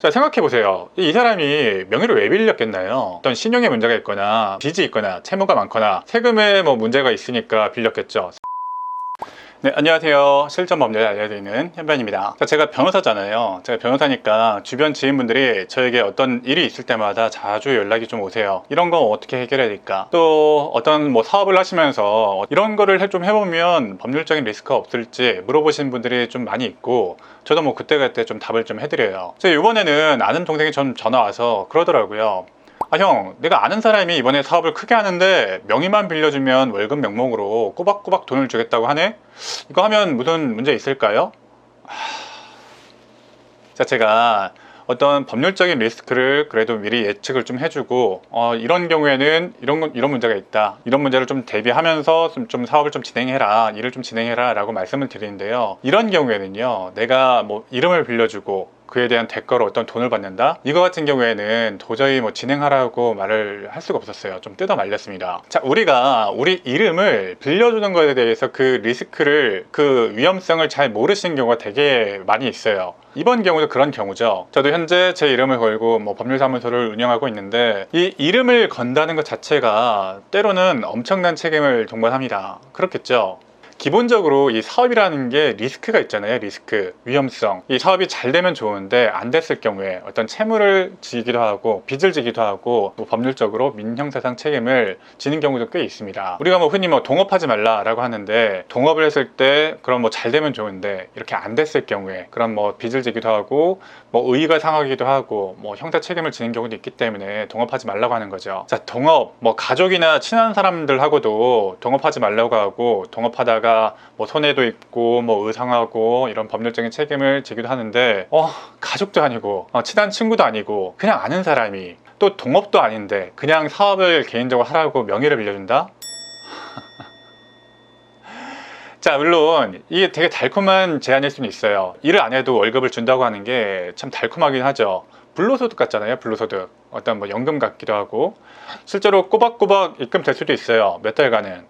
자, 생각해보세요. 이 사람이 명의를 왜 빌렸겠나요? 어떤 신용에 문제가 있거나 빚이 있거나 채무가 많거나 세금에 문제가 있으니까 빌렸겠죠. 네, 안녕하세요. 실전 법률을 알려드리는 현변입니다. 제가 변호사잖아요. 제가 변호사니까 주변 지인분들이 저에게 어떤 일이 있을 때마다 자주 연락이 좀 오세요. 이런 거 어떻게 해결해야 될까? 또 어떤 사업을 하시면서 이런 거를 좀 해보면 법률적인 리스크가 없을지 물어보시는 분들이 좀 많이 있고, 저도 그때 좀 답을 좀 해드려요. 제가 이번에는 아는 동생이 전 전화 와서 그러더라고요. 아, 형, 내가 아는 사람이 이번에 사업을 크게 하는데 명의만 빌려주면 월급 명목으로 꼬박꼬박 돈을 주겠다고 하네? 이거 하면 무슨 문제 있을까요? 자, 제가 어떤 법률적인 리스크를 그래도 미리 예측을 좀 해주고, 이런 경우에는 이런 문제가 있다, 이런 문제를 좀 대비하면서 좀 사업을 좀 진행해라, 일을 좀 진행해라 라고 말씀을 드리는데요, 이런 경우에는요, 내가 이름을 빌려주고 그에 대한 대가로 어떤 돈을 받는다? 이거 같은 경우에는 도저히 진행하라고 말을 할 수가 없었어요. 좀 뜯어 말렸습니다. 자, 우리가 우리 이름을 빌려주는 것에 대해서 그 리스크를, 그 위험성을 잘 모르시는 경우가 되게 많이 있어요. 이번 경우도 그런 경우죠. 저도 현재 제 이름을 걸고 법률사무소를 운영하고 있는데, 이 이름을 건다는 것 자체가 때로는 엄청난 책임을 동반합니다. 그렇겠죠? 기본적으로 이 사업이라는 게 리스크가 있잖아요. 리스크, 위험성. 이 사업이 잘 되면 좋은데 안 됐을 경우에 어떤 채무를 지기도 하고 빚을 지기도 하고 법률적으로 민형사상 책임을 지는 경우도 꽤 있습니다. 우리가 흔히 동업하지 말라라고 하는데, 동업을 했을 때 그럼 잘 되면 좋은데 이렇게 안 됐을 경우에 그런 빚을 지기도 하고 의의가 상하기도 하고 형사 책임을 지는 경우도 있기 때문에 동업하지 말라고 하는 거죠. 자, 동업, 가족이나 친한 사람들하고도 동업하지 말라고 하고, 동업하다가 손해도 있고 의상하고 이런 법률적인 책임을 지기도 하는데, 가족도 아니고 친한 친구도 아니고 그냥 아는 사람이, 또 동업도 아닌데 그냥 사업을 개인적으로 하라고 명의를 빌려준다? 자, 물론 이게 되게 달콤한 제안일 수는 있어요. 일을 안 해도 월급을 준다고 하는 게 참 달콤하긴 하죠. 불로소득 같잖아요. 불로소득, 어떤 연금 같기도 하고, 실제로 꼬박꼬박 입금될 수도 있어요. 몇 달간은.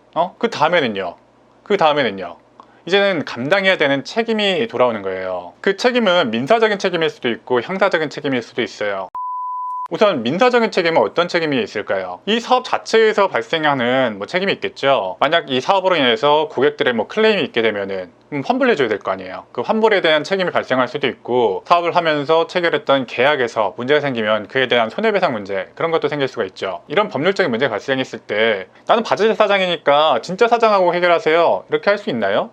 그 다음에는요 이제는 감당해야 되는 책임이 돌아오는 거예요. 그 책임은 민사적인 책임일 수도 있고 형사적인 책임일 수도 있어요. 우선 민사적인 책임은 어떤 책임이 있을까요? 이 사업 자체에서 발생하는 책임이 있겠죠. 만약 이 사업으로 인해서 고객들의 클레임이 있게 되면은 환불해줘야 될 거 아니에요. 그 환불에 대한 책임이 발생할 수도 있고, 사업을 하면서 체결했던 계약에서 문제가 생기면 그에 대한 손해배상 문제, 그런 것도 생길 수가 있죠. 이런 법률적인 문제가 발생했을 때 나는 바지 사장이니까 진짜 사장하고 해결하세요, 이렇게 할 수 있나요?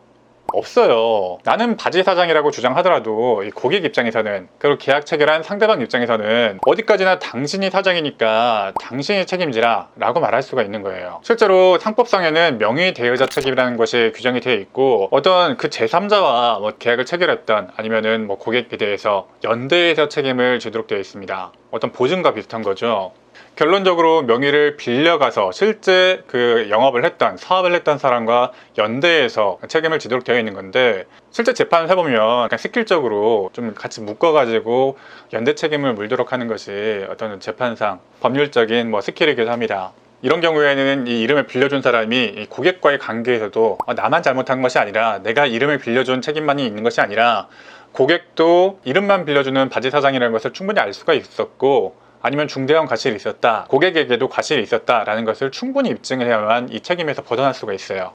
없어요. 나는 바지 사장이라고 주장하더라도 이 고객 입장에서는, 그리고 계약 체결한 상대방 입장에서는 어디까지나 당신이 사장이니까 당신이 책임지라 라고 말할 수가 있는 거예요. 실제로 상법상에는 명의 대여자 책임이라는 것이 규정이 되어 있고, 어떤 그 제3자와 계약을 체결했던, 아니면은 고객에 대해서 연대해서 책임을 지도록 되어 있습니다. 어떤 보증과 비슷한 거죠. 결론적으로 명의를 빌려가서 실제 그 영업을 했던, 사업을 했던 사람과 연대해서 책임을 지도록 되어 있는 건데, 실제 재판을 해보면 그냥 스킬적으로 좀 같이 묶어가지고 연대 책임을 물도록 하는 것이 어떤 재판상 법률적인 스킬이기도 합니다. 이런 경우에는 이 이름을 빌려준 사람이 이 고객과의 관계에서도 나만 잘못한 것이 아니라, 내가 이름을 빌려준 책임만이 있는 것이 아니라 고객도 이름만 빌려주는 바지 사장이라는 것을 충분히 알 수가 있었고, 아니면 중대한 과실이 있었다, 고객에게도 과실이 있었다라는 것을 충분히 입증을 해야만 이 책임에서 벗어날 수가 있어요.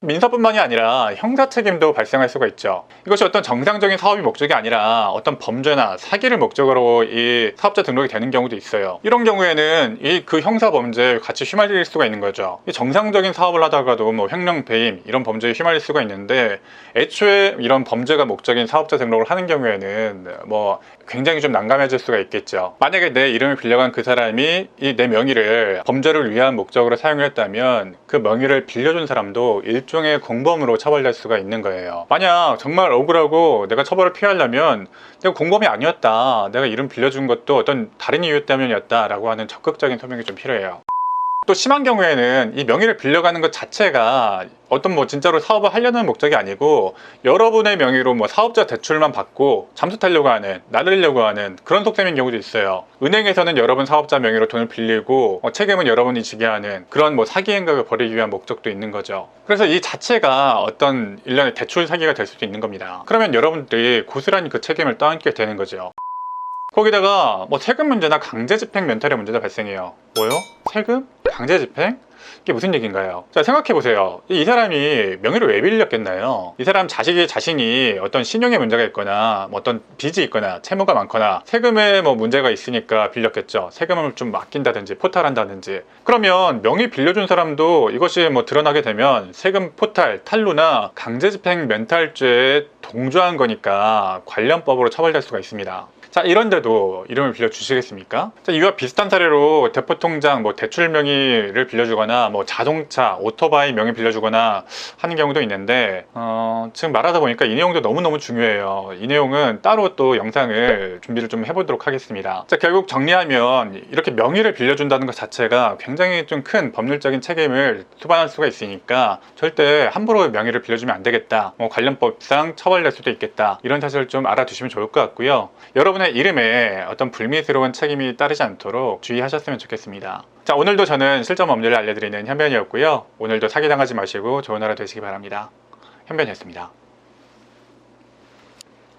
민사뿐만이 아니라 형사 책임도 발생할 수가 있죠. 이것이 어떤 정상적인 사업이 목적이 아니라 어떤 범죄나 사기를 목적으로 이 사업자 등록이 되는 경우도 있어요. 이런 경우에는 그 형사 범죄에 같이 휘말릴 수가 있는 거죠. 정상적인 사업을 하다가도 횡령, 배임 이런 범죄에 휘말릴 수가 있는데, 애초에 이런 범죄가 목적인 사업자 등록을 하는 경우에는 굉장히 좀 난감해질 수가 있겠죠. 만약에 내 이름을 빌려간 그 사람이 내 명의를 범죄를 위한 목적으로 사용을 했다면, 그 명의를 빌려준 사람도 일종의 공범으로 처벌될 수가 있는 거예요. 만약 정말 억울하고 내가 처벌을 피하려면, 내가 공범이 아니었다, 내가 이름 빌려준 것도 어떤 다른 이유 때문이었다 라고 하는 적극적인 소명이 좀 필요해요. 또 심한 경우에는 이 명의를 빌려가는 것 자체가 어떤 진짜로 사업을 하려는 목적이 아니고, 여러분의 명의로 사업자 대출만 받고 잠수 타려고 하는, 나르려고 하는 그런 속셈인 경우도 있어요. 은행에서는 여러분 사업자 명의로 돈을 빌리고 책임은 여러분이 지게 하는 그런 사기 행각을 벌이기 위한 목적도 있는 거죠. 그래서 이 자체가 어떤 일련의 대출 사기가 될 수도 있는 겁니다. 그러면 여러분들이 고스란히 그 책임을 떠안게 되는 거죠. 거기다가 뭐 세금 문제나 강제집행 멘탈의 문제도 발생해요. 뭐요? 세금? 강제집행? 이게 무슨 얘기인가요? 자, 생각해보세요. 이 사람이 명의를 왜 빌렸겠나요? 이 사람 자신이 어떤 신용에 문제가 있거나 뭐 어떤 빚이 있거나 채무가 많거나 세금에 뭐 문제가 있으니까 빌렸겠죠. 세금을 좀 아낀다든지 포탈한다든지. 그러면 명의 빌려준 사람도 이것이 뭐 드러나게 되면 세금 포탈, 탈루나 강제집행 멘탈죄에 동조한 거니까 관련법으로 처벌될 수가 있습니다. 자, 이런데도 이름을 빌려주시겠습니까? 자, 이와 비슷한 사례로 대포통장, 뭐 대출 명의를 빌려주거나 뭐 자동차, 오토바이 명의 빌려주거나 하는 경우도 있는데 지금 말하다 보니까 이 내용도 너무너무 중요해요. 이 내용은 따로 또 영상을 준비를 좀 해보도록 하겠습니다. 자, 결국 정리하면 이렇게 명의를 빌려준다는 것 자체가 굉장히 좀 큰 법률적인 책임을 수반할 수가 있으니까 절대 함부로 명의를 빌려주면 안 되겠다. 뭐 관련법상 처벌될 수도 있겠다. 이런 사실을 좀 알아두시면 좋을 것 같고요. 여러분의 이름에 어떤 불미스러운 책임이 따르지 않도록 주의하셨으면 좋겠습니다. 자, 오늘도 저는 실전 법률을 알려드리는 현변이었고요. 오늘도 사기당하지 마시고 좋은 하루 되시기 바랍니다. 현변이었습니다.